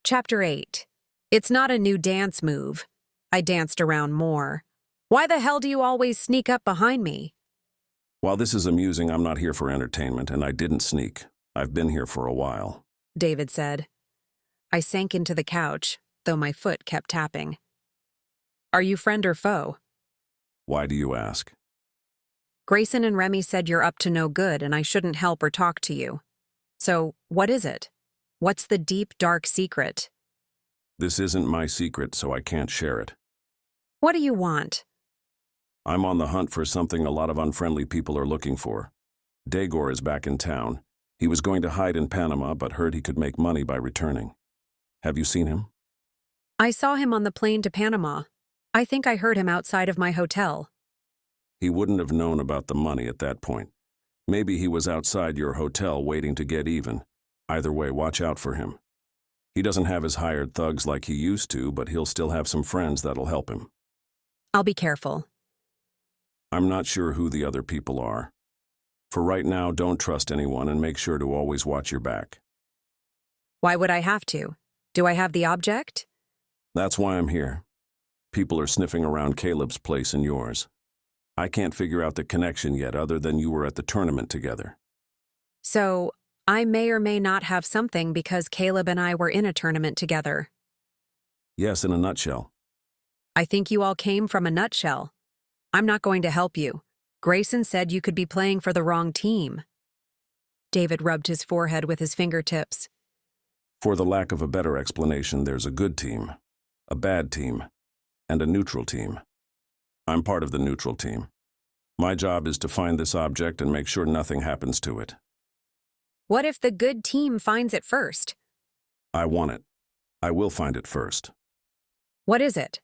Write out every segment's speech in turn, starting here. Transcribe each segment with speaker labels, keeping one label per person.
Speaker 1: Chapter 8. It's not a new dance move. I danced around more. Why the hell do you always sneak up behind me?
Speaker 2: While this is amusing, I'm not here for entertainment, and I didn't sneak. I've been here for a while,
Speaker 1: David said. I sank into the couch, though my foot kept tapping. Are you friend or foe?
Speaker 2: Why do you ask?
Speaker 1: Grayson and Remy said you're up to no good and I shouldn't help or talk to you. So, what is it? What's the deep, dark secret?
Speaker 2: This isn't my secret, so I can't share it.
Speaker 1: What do you want?
Speaker 2: I'm on the hunt for something a lot of unfriendly people are looking for. Dagor is back in town. He was going to hide in Panama, but heard he could make money by returning. Have you seen him?
Speaker 1: I saw him on the plane to Panama. I think I heard him outside of my hotel.
Speaker 2: He wouldn't have known about the money at that point. Maybe he was outside your hotel waiting to get even. Either way, watch out for him. He doesn't have his hired thugs like he used to, but he'll still have some friends that'll help him.
Speaker 1: I'll be careful.
Speaker 2: I'm not sure who the other people are. For right now, don't trust anyone and make sure to always watch your back.
Speaker 1: Why would I have to? Do I have the object?
Speaker 2: That's why I'm here. People are sniffing around Caleb's place and yours. I can't figure out the connection yet other than you were at the tournament together.
Speaker 1: So, I may or may not have something because Caleb and I were in a tournament together.
Speaker 2: Yes, in a nutshell.
Speaker 1: I think you all came from a nutshell. I'm not going to help you. Grayson said you could be playing for the wrong team. David rubbed his forehead with his fingertips.
Speaker 2: For the lack of a better explanation, there's a good team, a bad team, and a neutral team. I'm part of the neutral team. My job is to find this object and make sure nothing happens to it.
Speaker 1: What if the good team finds it first?
Speaker 2: I want it. I will find it first.
Speaker 1: What is it?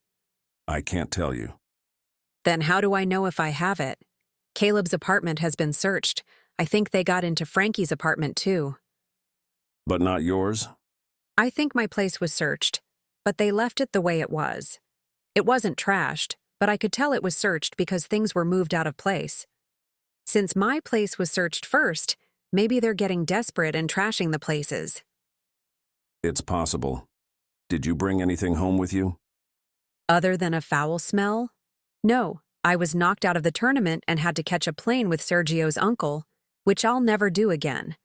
Speaker 2: I can't tell you.
Speaker 1: Then how do I know if I have it? Caleb's apartment has been searched. I think they got into Frankie's apartment too.
Speaker 2: But not yours?
Speaker 1: I think my place was searched, but they left it the way it was. It wasn't trashed, but I could tell it was searched because things were moved out of place. Since my place was searched first, maybe they're getting desperate and trashing the places.
Speaker 2: It's possible. Did you bring anything home with you?
Speaker 1: Other than a foul smell? No, I was knocked out of the tournament and had to catch a plane with Sergio's uncle, which I'll never do again.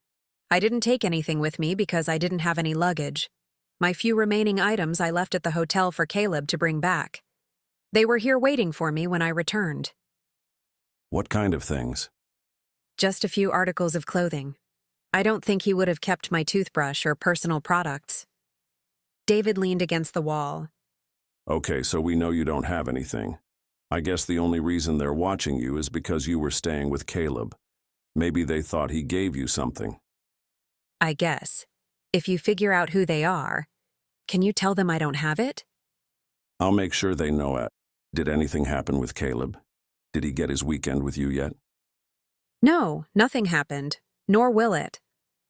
Speaker 1: I didn't take anything with me because I didn't have any luggage. My few remaining items I left at the hotel for Caleb to bring back. They were here waiting for me when I returned.
Speaker 2: What kind of things?
Speaker 1: Just a few articles of clothing. I don't think he would have kept my toothbrush or personal products. David leaned against the wall.
Speaker 2: Okay, so we know you don't have anything. I guess the only reason they're watching you is because you were staying with Caleb. Maybe they thought he gave you something.
Speaker 1: I guess. If you figure out who they are, can you tell them I don't have it?
Speaker 2: I'll make sure they know it. Did anything happen with Caleb? Did he get his weekend with you yet?
Speaker 1: No, nothing happened, nor will it,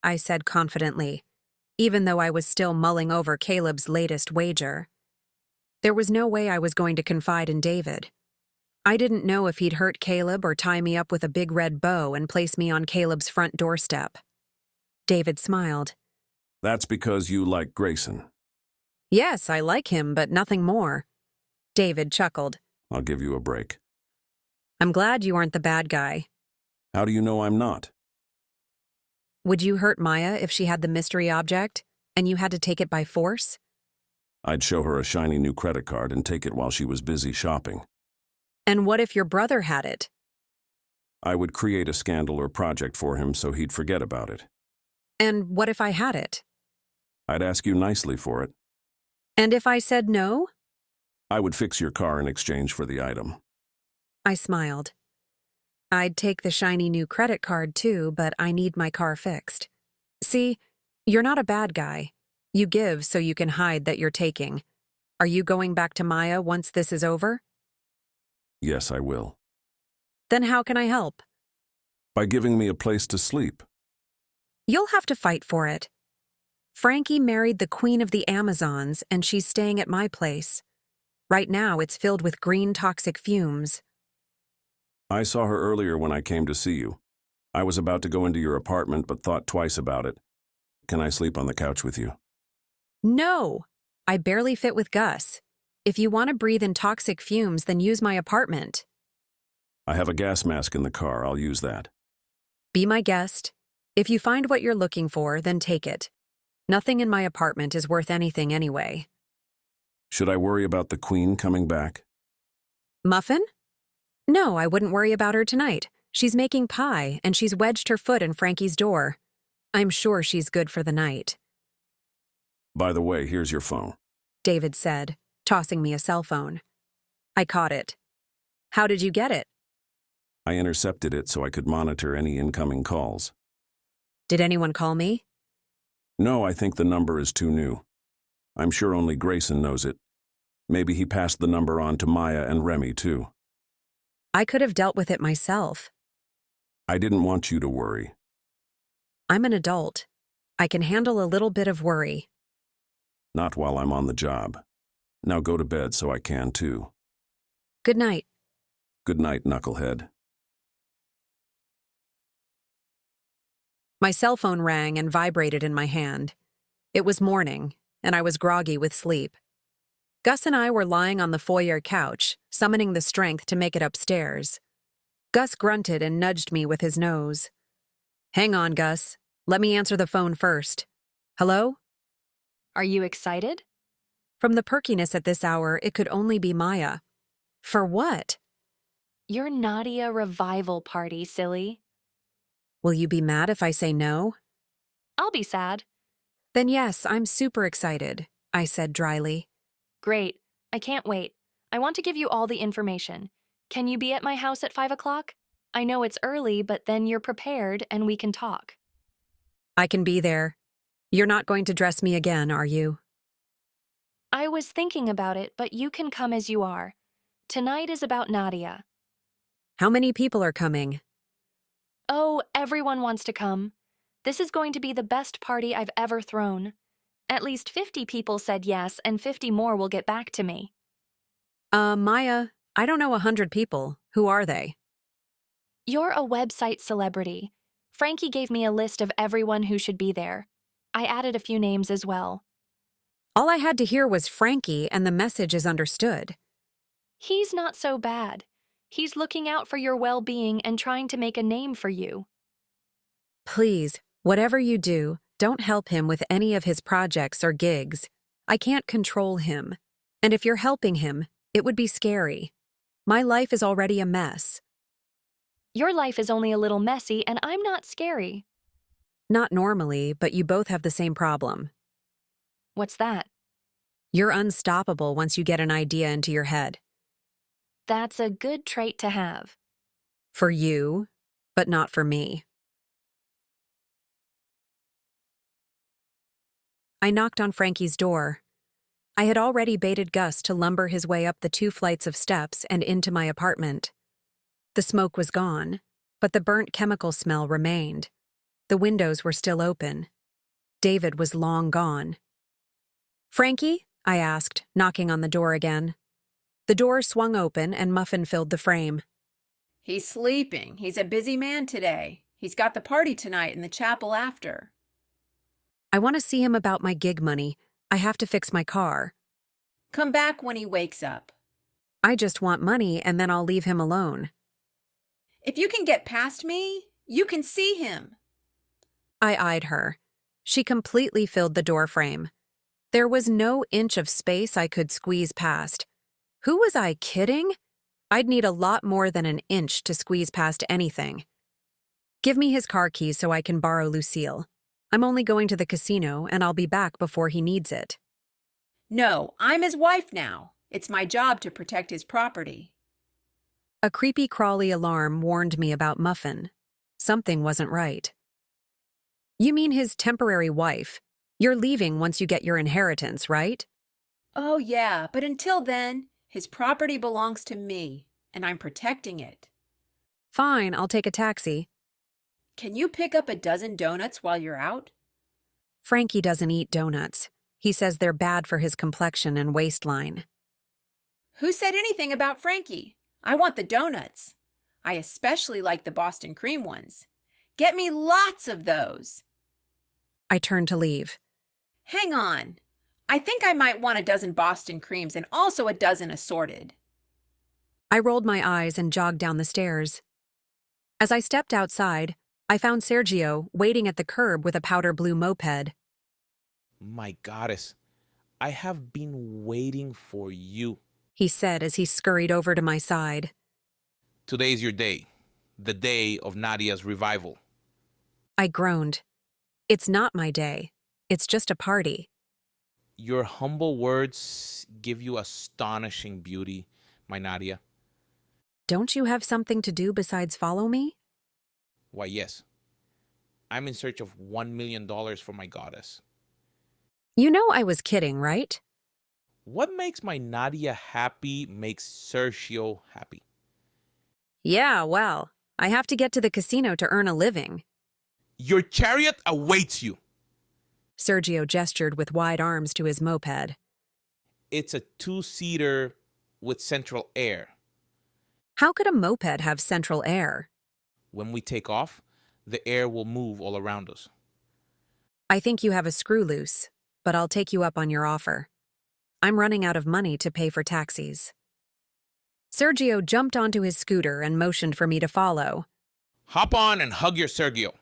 Speaker 1: I said confidently, even though I was still mulling over Caleb's latest wager. There was no way I was going to confide in David. I didn't know if he'd hurt Caleb or tie me up with a big red bow and place me on Caleb's front doorstep. David smiled.
Speaker 2: That's because you like Grayson.
Speaker 1: Yes, I like him, but nothing more. David chuckled.
Speaker 2: I'll give you a break.
Speaker 1: I'm glad you aren't the bad guy.
Speaker 2: How do you know I'm not?
Speaker 1: Would you hurt Maya if she had the mystery object, and you had to take it by force?
Speaker 2: I'd show her a shiny new credit card and take it while she was busy shopping.
Speaker 1: And what if your brother had it?
Speaker 2: I would create a scandal or project for him so he'd forget about it.
Speaker 1: And what if I had it?
Speaker 2: I'd ask you nicely for it.
Speaker 1: And if I said no?
Speaker 2: I would fix your car in exchange for the item.
Speaker 1: I smiled. I'd take the shiny new credit card too, but I need my car fixed. See, you're not a bad guy. You give so you can hide that you're taking. Are you going back to Maya once this is over?
Speaker 2: Yes, I will.
Speaker 1: Then how can I help?
Speaker 2: By giving me a place to sleep.
Speaker 1: You'll have to fight for it. Frankie married the Queen of the Amazons, and she's staying at my place. Right now, it's filled with green toxic fumes.
Speaker 2: I saw her earlier when I came to see you. I was about to go into your apartment but thought twice about it. Can I sleep on the couch with you?
Speaker 1: No! I barely fit with Gus. If you want to breathe in toxic fumes, then use my apartment.
Speaker 2: I have a gas mask in the car. I'll use that.
Speaker 1: Be my guest. If you find what you're looking for, then take it. Nothing in my apartment is worth anything anyway.
Speaker 2: Should I worry about the Queen coming back?
Speaker 1: Muffin? No, I wouldn't worry about her tonight. She's making pie, and she's wedged her foot in Frankie's door. I'm sure she's good for the night.
Speaker 2: By the way, here's your phone.
Speaker 1: David said, tossing me a cell phone. I caught it. How did you get it?
Speaker 2: I intercepted it so I could monitor any incoming calls.
Speaker 1: Did anyone call me?
Speaker 2: No, I think the number is too new. I'm sure only Grayson knows it. Maybe he passed the number on to Maya and Remy, too.
Speaker 1: I could have dealt with it myself.
Speaker 2: I didn't want you to worry.
Speaker 1: I'm an adult. I can handle a little bit of worry.
Speaker 2: Not while I'm on the job. Now go to bed so I can, too.
Speaker 1: Good night.
Speaker 2: Good night, knucklehead.
Speaker 1: My cell phone rang and vibrated in my hand. It was morning, and I was groggy with sleep. Gus and I were lying on the foyer couch, summoning the strength to make it upstairs. Gus grunted and nudged me with his nose. Hang on, Gus. Let me answer the phone first. Hello?
Speaker 3: Are you excited?
Speaker 1: From the perkiness at this hour, it could only be Maya. For what?
Speaker 3: Your Nadia revival party, silly.
Speaker 1: Will you be mad if I say no?
Speaker 3: I'll be sad.
Speaker 1: Then yes, I'm super excited, I said dryly.
Speaker 3: Great. I can't wait. I want to give you all the information. Can you be at my house at 5 o'clock? I know it's early, but then you're prepared and we can talk.
Speaker 1: I can be there. You're not going to dress me again, are you?
Speaker 3: I was thinking about it, but you can come as you are. Tonight is about Nadia.
Speaker 1: How many people are coming?
Speaker 3: Oh, everyone wants to come. This is going to be the best party I've ever thrown. At least 50 people said yes, and 50 more will get back to me.
Speaker 1: Maya, I don't know 100 people. Who are they?
Speaker 3: You're a website celebrity. Frankie gave me a list of everyone who should be there. I added a few names as well.
Speaker 1: All I had to hear was Frankie, and the message is understood.
Speaker 3: He's not so bad. He's looking out for your well-being and trying to make a name for you.
Speaker 1: Please, whatever you do, don't help him with any of his projects or gigs. I can't control him. And if you're helping him, it would be scary. My life is already a mess.
Speaker 3: Your life is only a little messy, and I'm not scary.
Speaker 1: Not normally, but you both have the same problem.
Speaker 3: What's that?
Speaker 1: You're unstoppable once you get an idea into your head.
Speaker 3: That's a good trait to have.
Speaker 1: For you, but not for me. I knocked on Frankie's door. I had already baited Gus to lumber his way up the 2 flights of steps and into my apartment. The smoke was gone, but the burnt chemical smell remained. The windows were still open. David was long gone. Frankie? I asked, knocking on the door again. The door swung open and Muffin filled the frame.
Speaker 4: He's sleeping. He's a busy man today. He's got the party tonight in the chapel after.
Speaker 1: I want to see him about my gig money. I have to fix my car.
Speaker 4: Come back when he wakes up.
Speaker 1: I just want money and then I'll leave him alone.
Speaker 4: If you can get past me, you can see him.
Speaker 1: I eyed her. She completely filled the doorframe. There was no inch of space I could squeeze past. Who was I kidding? I'd need a lot more than an inch to squeeze past anything. Give me his car keys so I can borrow Lucille. I'm only going to the casino and I'll be back before he needs it.
Speaker 4: No, I'm his wife now. It's my job to protect his property.
Speaker 1: A creepy crawly alarm warned me about Muffin. Something wasn't right. You mean his temporary wife? You're leaving once you get your inheritance, right?
Speaker 4: Oh, yeah, but until then, his property belongs to me, and I'm protecting it.
Speaker 1: Fine, I'll take a taxi.
Speaker 4: Can you pick up a dozen donuts while you're out?
Speaker 1: Frankie doesn't eat donuts. He says they're bad for his complexion and waistline.
Speaker 4: Who said anything about Frankie? I want the donuts. I especially like the Boston cream ones. Get me lots of those.
Speaker 1: I turned to leave.
Speaker 4: Hang on. I think I might want a dozen Boston creams and also a dozen assorted.
Speaker 1: I rolled my eyes and jogged down the stairs. As I stepped outside, I found Sergio waiting at the curb with a powder blue moped.
Speaker 5: My goddess, I have been waiting for you.
Speaker 1: He said as he scurried over to my side.
Speaker 5: Today's your day, the day of Nadia's revival.
Speaker 1: I groaned. It's not my day. It's just a party.
Speaker 5: Your humble words give you astonishing beauty, my Nadia.
Speaker 1: Don't you have something to do besides follow me?
Speaker 5: Why, yes. I'm in search of $1 million for my goddess.
Speaker 1: You know I was kidding, right?
Speaker 5: What makes my Nadia happy makes Sergio happy.
Speaker 1: Yeah, well, I have to get to the casino to earn a living.
Speaker 5: Your chariot awaits you.
Speaker 1: Sergio gestured with wide arms to his moped.
Speaker 5: It's a two-seater with central air.
Speaker 1: How could a moped have central air?
Speaker 5: When we take off, the air will move all around us.
Speaker 1: I think you have a screw loose, but I'll take you up on your offer. I'm running out of money to pay for taxis. Sergio jumped onto his scooter and motioned for me to follow.
Speaker 5: Hop on and hug your Sergio.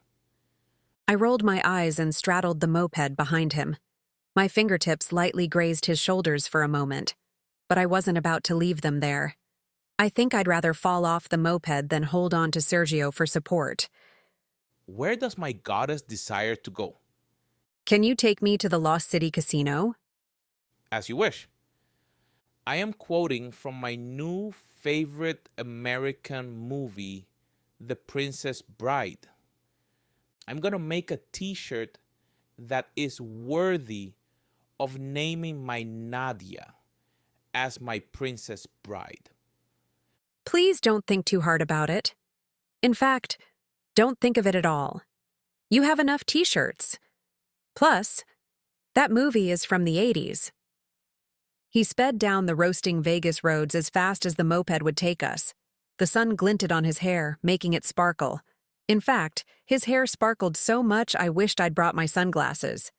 Speaker 1: I rolled my eyes and straddled the moped behind him. My fingertips lightly grazed his shoulders for a moment, but I wasn't about to leave them there. I think I'd rather fall off the moped than hold on to Sergio for support.
Speaker 5: Where does my goddess desire to go?
Speaker 1: Can you take me to the Lost City Casino?
Speaker 5: As you wish. I am quoting from my new favorite American movie, The Princess Bride. I'm going to make a t-shirt that is worthy of naming my Nadia as my Princess Bride.
Speaker 1: Please don't think too hard about it. In fact, don't think of it at all. You have enough t-shirts. Plus, that movie is from the 80s. He sped down the roasting Vegas roads as fast as the moped would take us. The sun glinted on his hair, making it sparkle. In fact, his hair sparkled so much I wished I'd brought my sunglasses.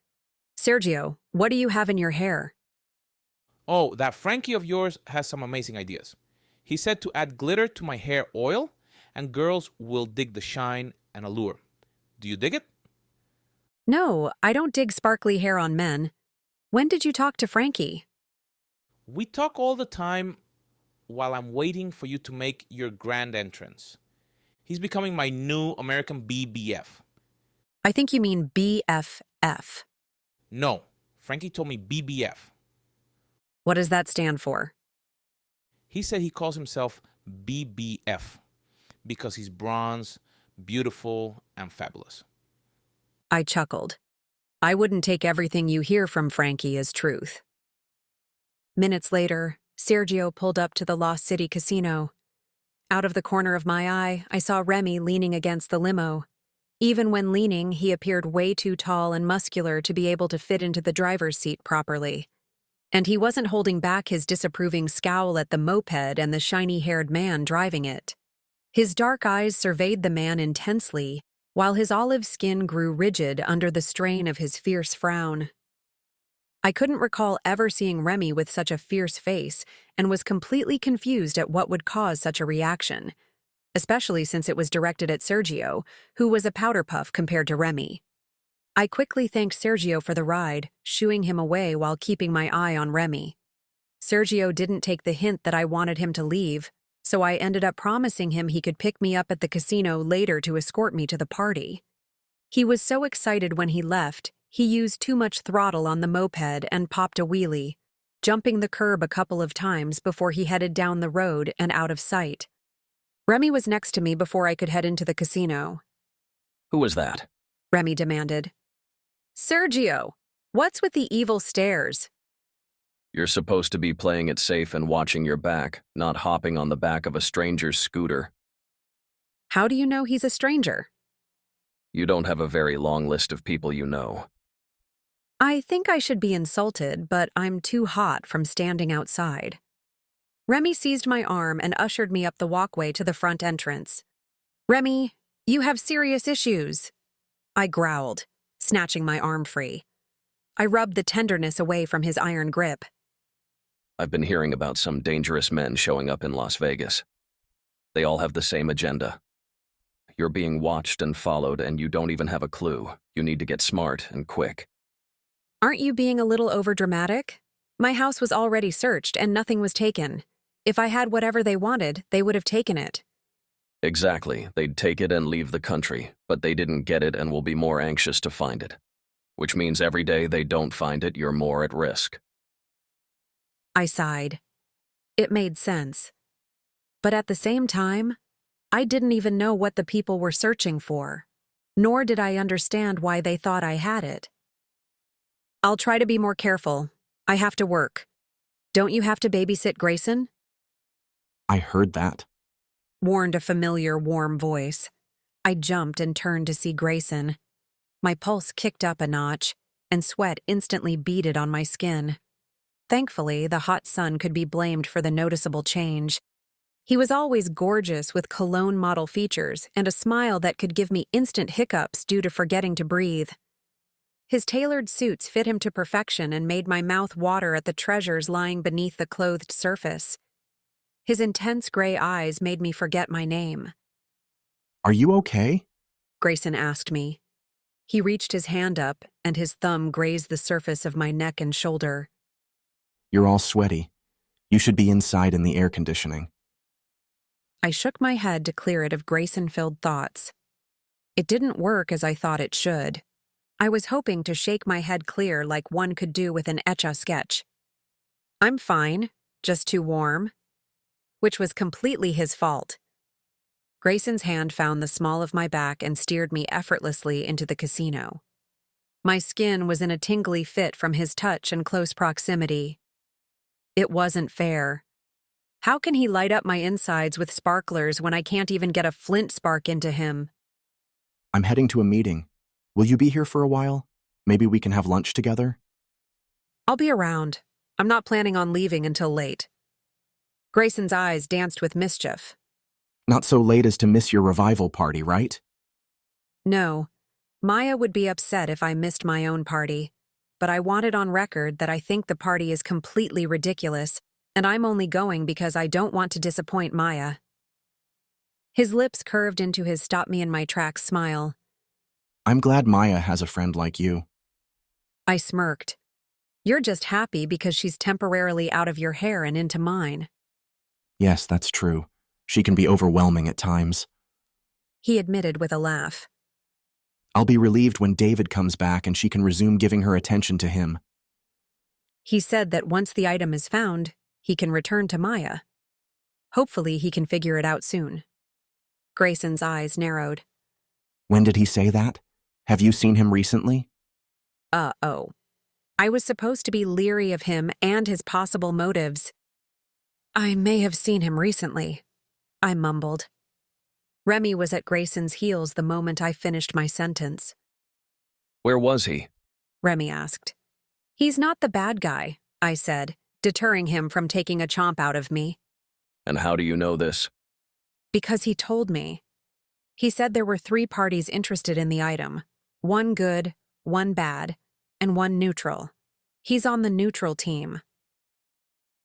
Speaker 1: Sergio, what do you have in your hair?
Speaker 5: Oh, that Frankie of yours has some amazing ideas. He said to add glitter to my hair oil, and girls will dig the shine and allure. Do you dig it?
Speaker 1: No, I don't dig sparkly hair on men. When did you talk to Frankie?
Speaker 5: We talk all the time while I'm waiting for you to make your grand entrance. He's becoming my new American BBF.
Speaker 1: I think you mean BFF.
Speaker 5: No, Frankie told me BBF.
Speaker 1: What does that stand for?
Speaker 5: He said he calls himself BBF because he's bronze, beautiful, and fabulous.
Speaker 1: I chuckled. I wouldn't take everything you hear from Frankie as truth. Minutes later, Sergio pulled up to the Lost City Casino. Out of the corner of my eye, I saw Remy leaning against the limo. Even when leaning, he appeared way too tall and muscular to be able to fit into the driver's seat properly. And he wasn't holding back his disapproving scowl at the moped and the shiny-haired man driving it. His dark eyes surveyed the man intensely, while his olive skin grew rigid under the strain of his fierce frown. I couldn't recall ever seeing Remy with such a fierce face and was completely confused at what would cause such a reaction, especially since it was directed at Sergio, who was a powder puff compared to Remy. I quickly thanked Sergio for the ride, shooing him away while keeping my eye on Remy. Sergio didn't take the hint that I wanted him to leave, so I ended up promising him he could pick me up at the casino later to escort me to the party. He was so excited when he left, he used too much throttle on the moped and popped a wheelie, jumping the curb a couple of times before he headed down the road and out of sight. Remy was next to me before I could head into the casino.
Speaker 6: Who was that?
Speaker 1: Remy demanded. Sergio, what's with the evil stares?
Speaker 6: You're supposed to be playing it safe and watching your back, not hopping on the back of a stranger's scooter.
Speaker 1: How do you know he's a stranger?
Speaker 6: You don't have a very long list of people you know.
Speaker 1: I think I should be insulted, but I'm too hot from standing outside. Remy seized my arm and ushered me up the walkway to the front entrance. Remy, you have serious issues. I growled, snatching my arm free. I rubbed the tenderness away from his iron grip.
Speaker 6: I've been hearing about some dangerous men showing up in Las Vegas. They all have the same agenda. You're being watched and followed, and you don't even have a clue. You need to get smart and quick.
Speaker 1: Aren't you being a little overdramatic? My house was already searched and nothing was taken. If I had whatever they wanted, they would have taken it.
Speaker 6: Exactly. They'd take it and leave the country, but they didn't get it and will be more anxious to find it. Which means every day they don't find it, you're more at risk.
Speaker 1: I sighed. It made sense. But at the same time, I didn't even know what the people were searching for, nor did I understand why they thought I had it. I'll try to be more careful. I have to work. Don't you have to babysit Grayson?
Speaker 7: I heard that.
Speaker 1: Warned a familiar, warm voice. I jumped and turned to see Grayson. My pulse kicked up a notch, and sweat instantly beaded on my skin. Thankfully, the hot sun could be blamed for the noticeable change. He was always gorgeous with cologne model features and a smile that could give me instant hiccups due to forgetting to breathe. His tailored suits fit him to perfection and made my mouth water at the treasures lying beneath the clothed surface. His intense gray eyes made me forget my name.
Speaker 7: Are you okay?
Speaker 1: Grayson asked me. He reached his hand up, and his thumb grazed the surface of my neck and shoulder.
Speaker 7: You're all sweaty. You should be inside in the air conditioning.
Speaker 1: I shook my head to clear it of Grayson-filled thoughts. It didn't work as I thought it should. I was hoping to shake my head clear like one could do with an etch-a-sketch. I'm fine, just too warm. Which was completely his fault. Grayson's hand found the small of my back and steered me effortlessly into the casino. My skin was in a tingly fit from his touch and close proximity. It wasn't fair. How can he light up my insides with sparklers when I can't even get a flint spark into him?
Speaker 7: I'm heading to a meeting. Will you be here for a while? Maybe we can have lunch together?
Speaker 1: I'll be around. I'm not planning on leaving until late. Grayson's eyes danced with mischief.
Speaker 7: Not so late as to miss your revival party, right?
Speaker 1: No, Maya would be upset if I missed my own party, but I want it on record that I think the party is completely ridiculous, and I'm only going because I don't want to disappoint Maya. His lips curved into his stop-me-in-my-tracks smile.
Speaker 7: I'm glad Maya has a friend like you.
Speaker 1: I smirked. You're just happy because she's temporarily out of your hair and into mine.
Speaker 7: Yes, that's true. She can be overwhelming at times.
Speaker 1: He admitted with a laugh.
Speaker 7: I'll be relieved when David comes back and she can resume giving her attention to him.
Speaker 1: He said that once the item is found, he can return to Maya. Hopefully he can figure it out soon. Grayson's eyes narrowed.
Speaker 7: When did he say that? Have you seen him recently?
Speaker 1: Oh. I was supposed to be leery of him and his possible motives. I may have seen him recently, I mumbled. Remy was at Grayson's heels the moment I finished my sentence.
Speaker 6: Where was he?
Speaker 1: Remy asked. He's not the bad guy, I said, deterring him from taking a chomp out of me.
Speaker 6: And how do you know this?
Speaker 1: Because he told me. He said there were 3 parties interested in the item. 1 good, 1 bad, and 1 neutral. He's on the neutral team.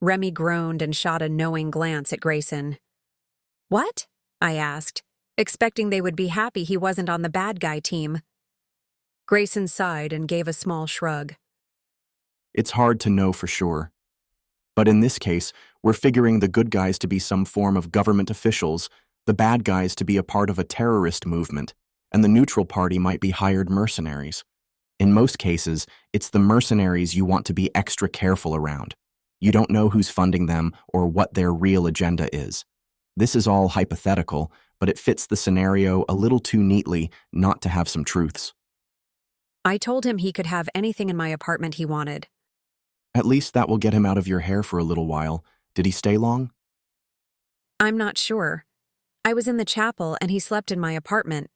Speaker 1: Remy groaned and shot a knowing glance at Grayson. What? I asked, expecting they would be happy he wasn't on the bad guy team. Grayson sighed and gave a small shrug.
Speaker 7: It's hard to know for sure. But in this case, we're figuring the good guys to be some form of government officials, the bad guys to be a part of a terrorist movement, and the neutral party might be hired mercenaries. In most cases, it's the mercenaries you want to be extra careful around. You don't know who's funding them or what their real agenda is. This is all hypothetical, but it fits the scenario a little too neatly not to have some truths.
Speaker 1: I told him he could have anything in my apartment he wanted.
Speaker 7: At least that will get him out of your hair for a little while. Did he stay long?
Speaker 1: I'm not sure. I was in the chapel and he slept in my apartment.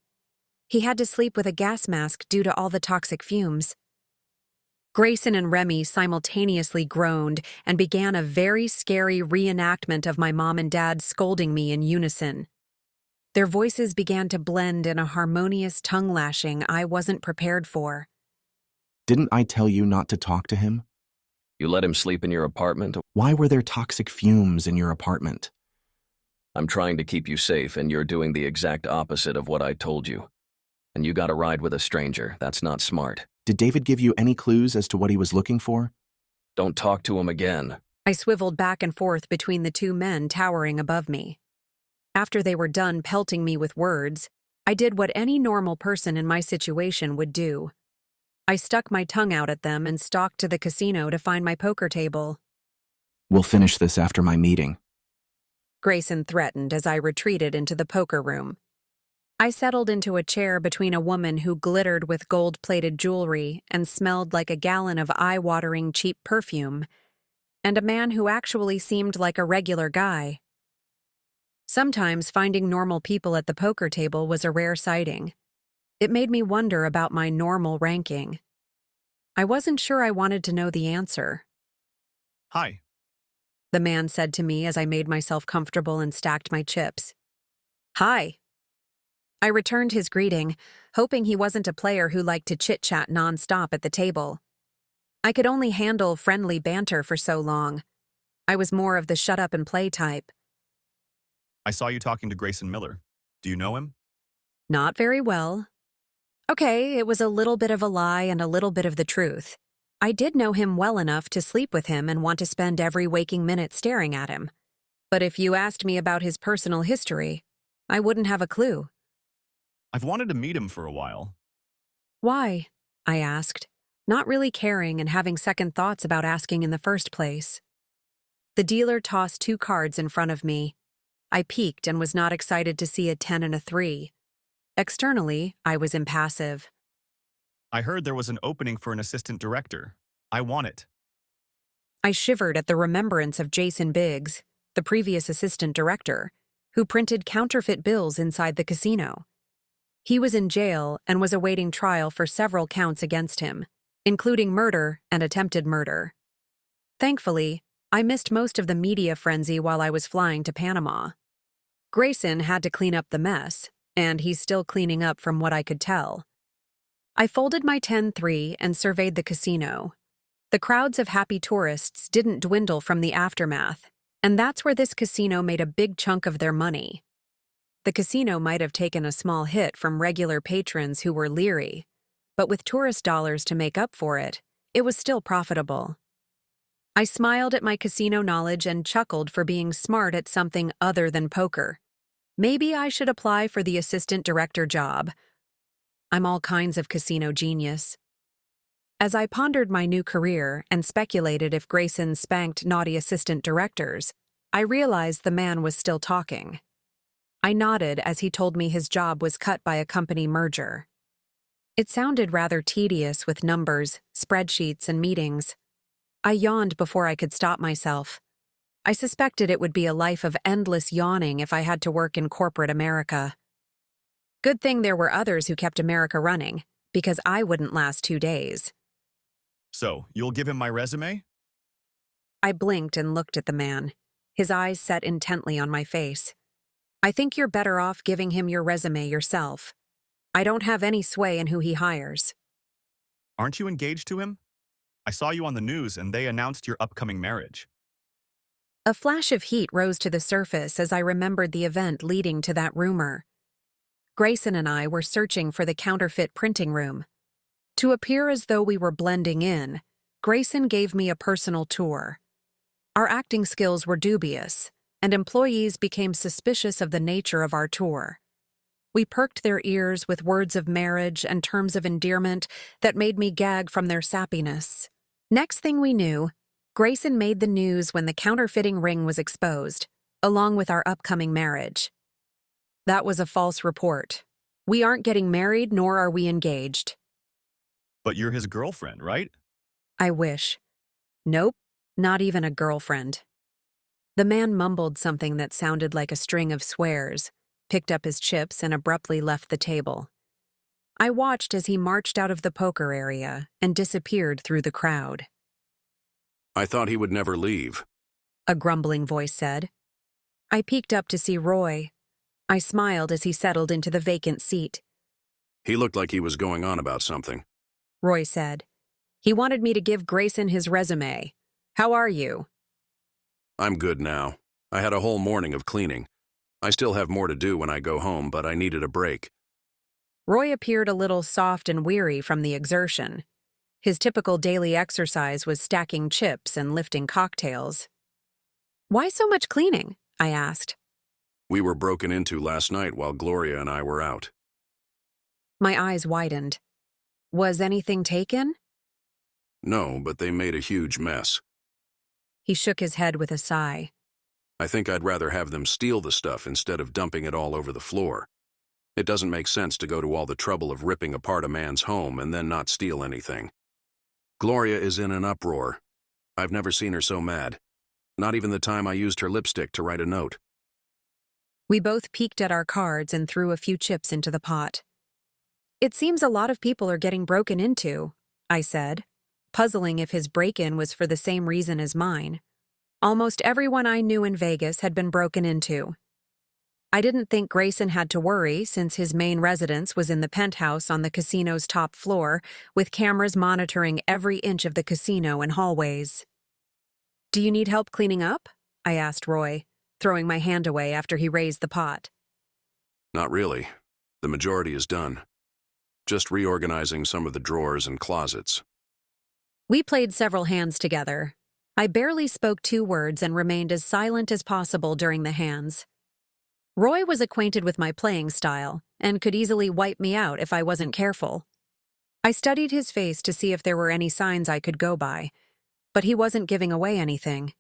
Speaker 1: He had to sleep with a gas mask due to all the toxic fumes. Grayson and Remy simultaneously groaned and began a very scary reenactment of my mom and dad scolding me in unison. Their voices began to blend in a harmonious tongue lashing I wasn't prepared for.
Speaker 7: Didn't I tell you not to talk to him?
Speaker 6: You let him sleep in your apartment?
Speaker 7: Why were there toxic fumes in your apartment?
Speaker 6: I'm trying to keep you safe, and you're doing the exact opposite of what I told you. And you got a ride with a stranger. That's not smart.
Speaker 7: Did David give you any clues as to what he was looking for?
Speaker 6: Don't talk to him again.
Speaker 1: I swiveled back and forth between the two men towering above me. After they were done pelting me with words, I did what any normal person in my situation would do. I stuck my tongue out at them and stalked to the casino to find my poker table.
Speaker 7: We'll finish this after my meeting.
Speaker 1: Grayson threatened as I retreated into the poker room. I settled into a chair between a woman who glittered with gold-plated jewelry and smelled like a gallon of eye-watering cheap perfume, and a man who actually seemed like a regular guy. Sometimes finding normal people at the poker table was a rare sighting. It made me wonder about my normal ranking. I wasn't sure I wanted to know the answer.
Speaker 8: Hi.
Speaker 1: The man said to me as I made myself comfortable and stacked my chips. Hi. I returned his greeting, hoping he wasn't a player who liked to chit-chat nonstop at the table. I could only handle friendly banter for so long. I was more of the shut-up-and-play type.
Speaker 8: I saw you talking to Grayson Miller. Do you know him?
Speaker 1: Not very well. Okay, it was a little bit of a lie and a little bit of the truth. I did know him well enough to sleep with him and want to spend every waking minute staring at him. But if you asked me about his personal history, I wouldn't have a clue.
Speaker 8: I've wanted to meet him for a while.
Speaker 1: Why? I asked, not really caring and having second thoughts about asking in the first place. The dealer tossed 2 cards in front of me. I peeked and was not excited to see a 10 and a 3. Externally, I was impassive.
Speaker 8: I heard there was an opening for an assistant director. I want it.
Speaker 1: I shivered at the remembrance of Jason Biggs, the previous assistant director, who printed counterfeit bills inside the casino. He was in jail and was awaiting trial for several counts against him, including murder and attempted murder. Thankfully, I missed most of the media frenzy while I was flying to Panama. Grayson had to clean up the mess, and he's still cleaning up from what I could tell. I folded my 10-3 and surveyed the casino. The crowds of happy tourists didn't dwindle from the aftermath, and that's where this casino made a big chunk of their money. The casino might have taken a small hit from regular patrons who were leery, but with tourist dollars to make up for it, it was still profitable. I smiled at my casino knowledge and chuckled for being smart at something other than poker. Maybe I should apply for the assistant director job. I'm all kinds of casino genius. As I pondered my new career and speculated if Grayson spanked naughty assistant directors, I realized the man was still talking. I nodded as he told me his job was cut by a company merger. It sounded rather tedious with numbers, spreadsheets, and meetings. I yawned before I could stop myself. I suspected it would be a life of endless yawning if I had to work in corporate America. Good thing there were others who kept America running, because I wouldn't last 2 days.
Speaker 8: So, you'll give him my resume?
Speaker 1: I blinked and looked at the man, his eyes set intently on my face. I think you're better off giving him your resume yourself. I don't have any sway in who he hires.
Speaker 8: Aren't you engaged to him? I saw you on the news and they announced your upcoming marriage.
Speaker 1: A flash of heat rose to the surface as I remembered the event leading to that rumor. Grayson and I were searching for the counterfeit printing room. To appear as though we were blending in, Grayson gave me a personal tour. Our acting skills were dubious, and employees became suspicious of the nature of our tour. We perked their ears with words of marriage and terms of endearment that made me gag from their sappiness. Next thing we knew, Grayson made the news when the counterfeiting ring was exposed, along with our upcoming marriage. That was a false report. We aren't getting married, nor are we engaged.
Speaker 8: But you're his girlfriend, right?
Speaker 1: I wish. Nope, not even a girlfriend. The man mumbled something that sounded like a string of swears, picked up his chips, and abruptly left the table. I watched as he marched out of the poker area and disappeared through the crowd.
Speaker 2: I thought he would never leave.
Speaker 1: A grumbling voice said. I peeked up to see Roy. I smiled as he settled into the vacant seat.
Speaker 2: He looked like he was going on about something.
Speaker 1: Roy said. He wanted me to give Grayson his resume. How are you?
Speaker 2: I'm good now. I had a whole morning of cleaning. I still have more to do when I go home, but I needed a break.
Speaker 1: Roy appeared a little soft and weary from the exertion. His typical daily exercise was stacking chips and lifting cocktails. Why so much cleaning? I asked.
Speaker 2: We were broken into last night while Gloria and I were out.
Speaker 1: My eyes widened. Was anything taken?
Speaker 2: No, but they made a huge mess.
Speaker 1: He shook his head with a sigh.
Speaker 2: I think I'd rather have them steal the stuff instead of dumping it all over the floor. It doesn't make sense to go to all the trouble of ripping apart a man's home and then not steal anything. Gloria is in an uproar. I've never seen her so mad. Not even the time I used her lipstick to write a note.
Speaker 1: We both peeked at our cards and threw a few chips into the pot. It seems a lot of people are getting broken into, I said, puzzling if his break-in was for the same reason as mine. Almost everyone I knew in Vegas had been broken into. I didn't think Grayson had to worry since his main residence was in the penthouse on the casino's top floor, with cameras monitoring every inch of the casino and hallways. Do you need help cleaning up? I asked Roy, throwing my hand away after he raised the pot.
Speaker 2: Not really. The majority is done. Just reorganizing some of the drawers and closets.
Speaker 1: We played several hands together. I barely spoke 2 words and remained as silent as possible during the hands. Roy was acquainted with my playing style and could easily wipe me out if I wasn't careful. I studied his face to see if there were any signs I could go by, but he wasn't giving away anything.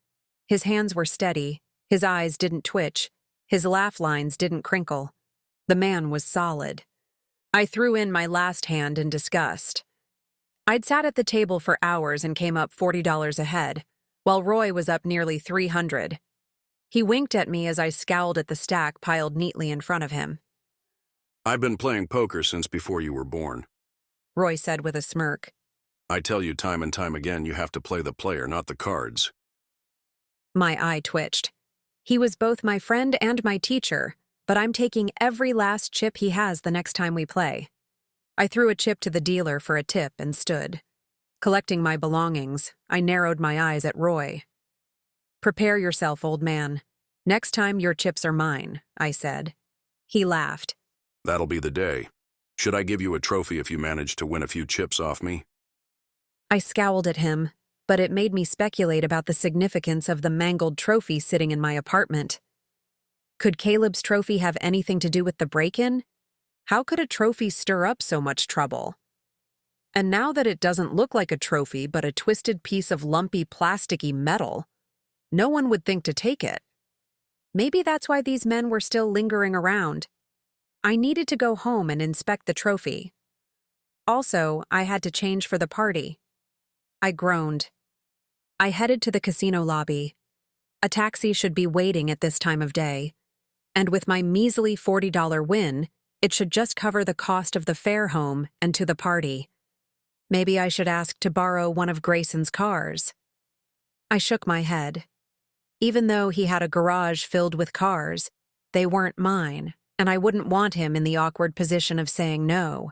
Speaker 1: His hands were steady, his eyes didn't twitch, his laugh lines didn't crinkle. The man was solid. I threw in my last hand in disgust. I'd sat at the table for hours and came up $40 ahead, while Roy was up nearly $300. He winked at me as I scowled at the stack piled neatly in front of him.
Speaker 2: I've been playing poker since before you were born.
Speaker 1: Roy said with a smirk.
Speaker 2: I tell you time and time again you have to play the player, not the cards.
Speaker 1: My eye twitched. He was both my friend and my teacher, but I'm taking every last chip he has the next time we play. I threw a chip to the dealer for a tip and stood. Collecting my belongings, I narrowed my eyes at Roy. Prepare yourself, old man. Next time your chips are mine, I said. He laughed.
Speaker 2: That'll be the day. Should I give you a trophy if you manage to win a few chips off me?
Speaker 1: I scowled at him, but it made me speculate about the significance of the mangled trophy sitting in my apartment. Could Caleb's trophy have anything to do with the break-in? How could a trophy stir up so much trouble? And now that it doesn't look like a trophy but a twisted piece of lumpy plasticky metal, no one would think to take it. Maybe that's why these men were still lingering around. I needed to go home and inspect the trophy. Also, I had to change for the party. I groaned. I headed to the casino lobby. A taxi should be waiting at this time of day, and with my measly $40 win, it should just cover the cost of the fare home and to the party. Maybe I should ask to borrow one of Grayson's cars. I shook my head. Even though he had a garage filled with cars, they weren't mine, and I wouldn't want him in the awkward position of saying no.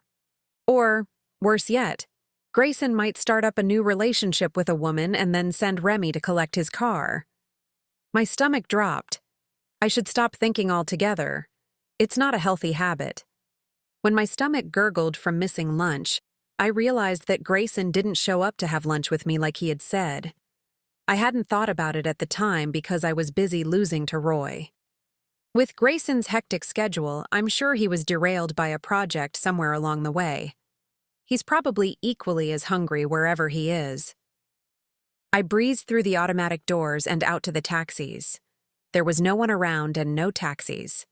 Speaker 1: Or, worse yet, Grayson might start up a new relationship with a woman and then send Remy to collect his car. My stomach dropped. I should stop thinking altogether. It's not a healthy habit. When my stomach gurgled from missing lunch, I realized that Grayson didn't show up to have lunch with me like he had said. I hadn't thought about it at the time because I was busy losing to Roy. With Grayson's hectic schedule, I'm sure he was derailed by a project somewhere along the way. He's probably equally as hungry wherever he is. I breezed through the automatic doors and out to the taxis. There was no one around and no taxis.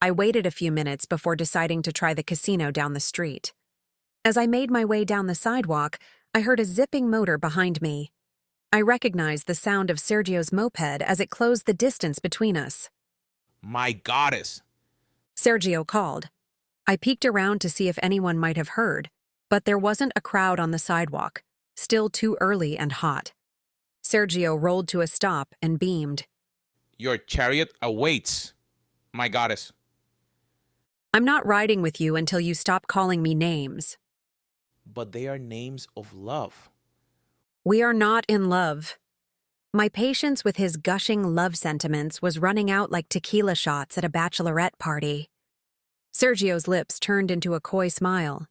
Speaker 1: I waited a few minutes before deciding to try the casino down the street. As I made my way down the sidewalk, I heard a zipping motor behind me. I recognized the sound of Sergio's moped as it closed the distance between us.
Speaker 5: My goddess!
Speaker 1: Sergio called. I peeked around to see if anyone might have heard, but there wasn't a crowd on the sidewalk, still too early and hot. Sergio rolled to a stop and beamed.
Speaker 5: Your chariot awaits, my goddess.
Speaker 1: I'm not riding with you until you stop calling me names.
Speaker 5: But they are names of love.
Speaker 1: We are not in love. My patience with his gushing love sentiments was running out like tequila shots at a bachelorette party. Sergio's lips turned into a coy smile.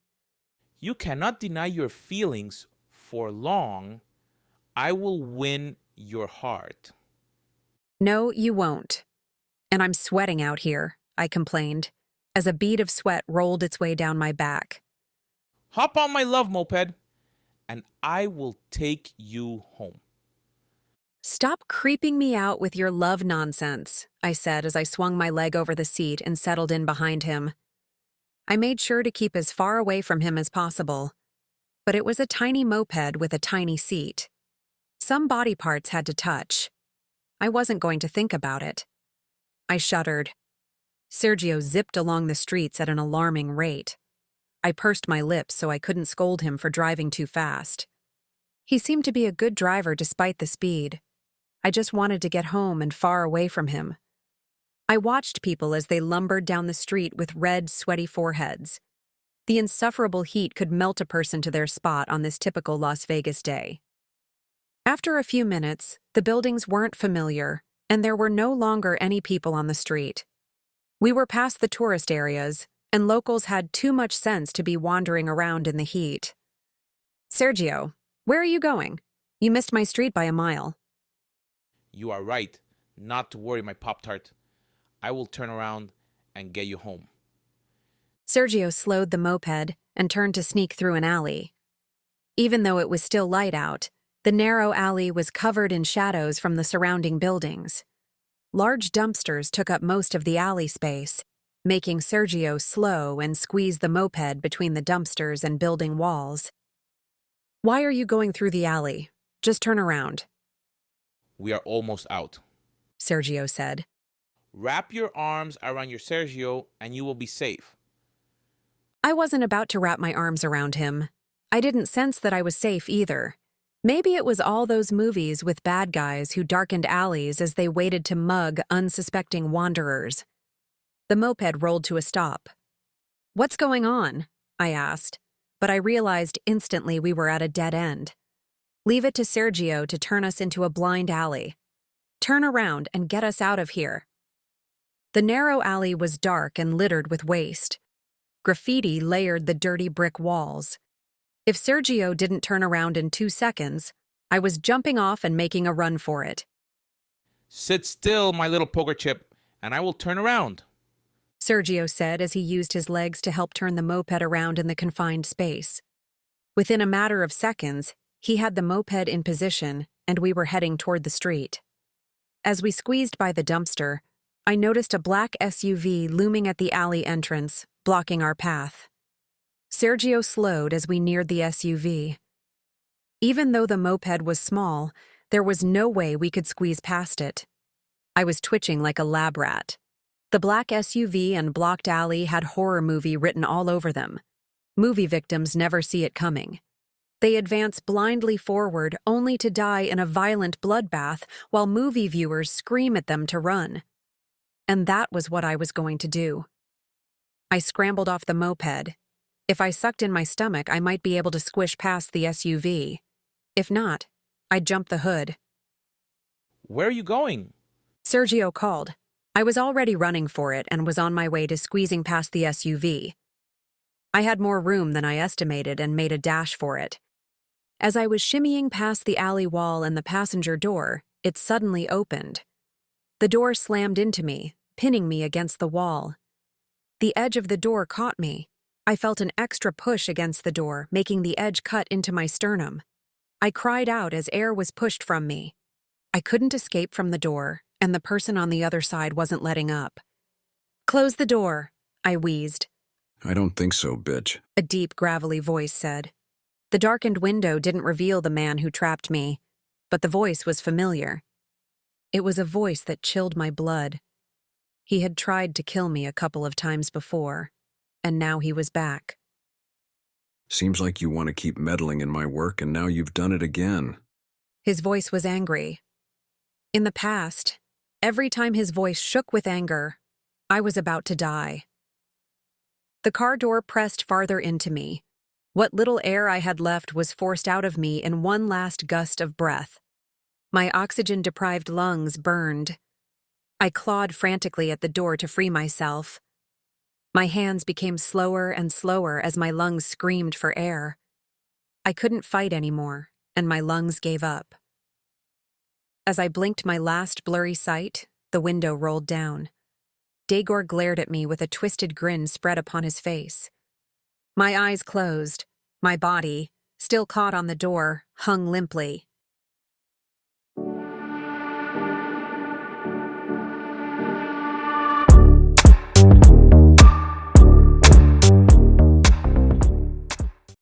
Speaker 5: You cannot deny your feelings for long. I will win your heart.
Speaker 1: No, you won't. And I'm sweating out here, I complained, as a bead of sweat rolled its way down my back.
Speaker 5: Hop on my love moped, and I will take you home.
Speaker 1: Stop creeping me out with your love nonsense, I said as I swung my leg over the seat and settled in behind him. I made sure to keep as far away from him as possible, but it was a tiny moped with a tiny seat. Some body parts had to touch. I wasn't going to think about it. I shuddered. Sergio zipped along the streets at an alarming rate. I pursed my lips so I couldn't scold him for driving too fast. He seemed to be a good driver despite the speed. I just wanted to get home and far away from him. I watched people as they lumbered down the street with red, sweaty foreheads. The insufferable heat could melt a person to their spot on this typical Las Vegas day. After a few minutes, the buildings weren't familiar, and there were no longer any people on the street. We were past the tourist areas, and locals had too much sense to be wandering around in the heat. Sergio, where are you going? You missed my street by a mile.
Speaker 5: You are right. Not to worry, my Pop-Tart. I will turn around and get you home.
Speaker 1: Sergio slowed the moped and turned to sneak through an alley. Even though it was still light out, the narrow alley was covered in shadows from the surrounding buildings. Large dumpsters took up most of the alley space, making Sergio slow and squeeze the moped between the dumpsters and building walls. Why are you going through the alley? Just turn around.
Speaker 5: We are almost out.
Speaker 1: Sergio said.
Speaker 5: Wrap your arms around your Sergio and you will be safe.
Speaker 1: I wasn't about to wrap my arms around him. I didn't sense that I was safe either. Maybe it was all those movies with bad guys who darkened alleys as they waited to mug unsuspecting wanderers. The moped rolled to a stop. What's going on? I asked, but I realized instantly we were at a dead end. Leave it to Sergio to turn us into a blind alley. Turn around and get us out of here. The narrow alley was dark and littered with waste. Graffiti layered the dirty brick walls. If Sergio didn't turn around in 2 seconds, I was jumping off and making a run for it.
Speaker 5: Sit still, my little poker chip, and I will turn around.
Speaker 1: Sergio said as he used his legs to help turn the moped around in the confined space. Within a matter of seconds, he had the moped in position, and we were heading toward the street. As we squeezed by the dumpster, I noticed a black SUV looming at the alley entrance, blocking our path. Sergio slowed as we neared the SUV. Even though the moped was small, there was no way we could squeeze past it. I was twitching like a lab rat. The black SUV and blocked alley had horror movie written all over them. Movie victims never see it coming. They advance blindly forward only to die in a violent bloodbath while movie viewers scream at them to run. And that was what I was going to do. I scrambled off the moped. If I sucked in my stomach, I might be able to squish past the SUV. If not, I'd jump the hood.
Speaker 5: Where are you going?
Speaker 1: Sergio called. I was already running for it and was on my way to squeezing past the SUV. I had more room than I estimated and made a dash for it. As I was shimmying past the alley wall and the passenger door, it suddenly opened. The door slammed into me, pinning me against the wall. The edge of the door caught me. I felt an extra push against the door, making the edge cut into my sternum. I cried out as air was pushed from me. I couldn't escape from the door, and the person on the other side wasn't letting up. "Close the door," I wheezed.
Speaker 2: I don't think so, bitch.
Speaker 1: A deep, gravelly voice said. The darkened window didn't reveal the man who trapped me, but the voice was familiar. It was a voice that chilled my blood. He had tried to kill me a couple of times before, and now he was back.
Speaker 2: Seems like you want to keep meddling in my work, and now you've done it again.
Speaker 1: His voice was angry. In the past, every time his voice shook with anger, I was about to die. The car door pressed farther into me. What little air I had left was forced out of me in one last gust of breath. My oxygen-deprived lungs burned. I clawed frantically at the door to free myself. My hands became slower and slower as my lungs screamed for air. I couldn't fight anymore, and my lungs gave up. As I blinked my last blurry sight, the window rolled down. Daegor glared at me with a twisted grin spread upon his face. My eyes closed. My body, still caught on the door, hung limply.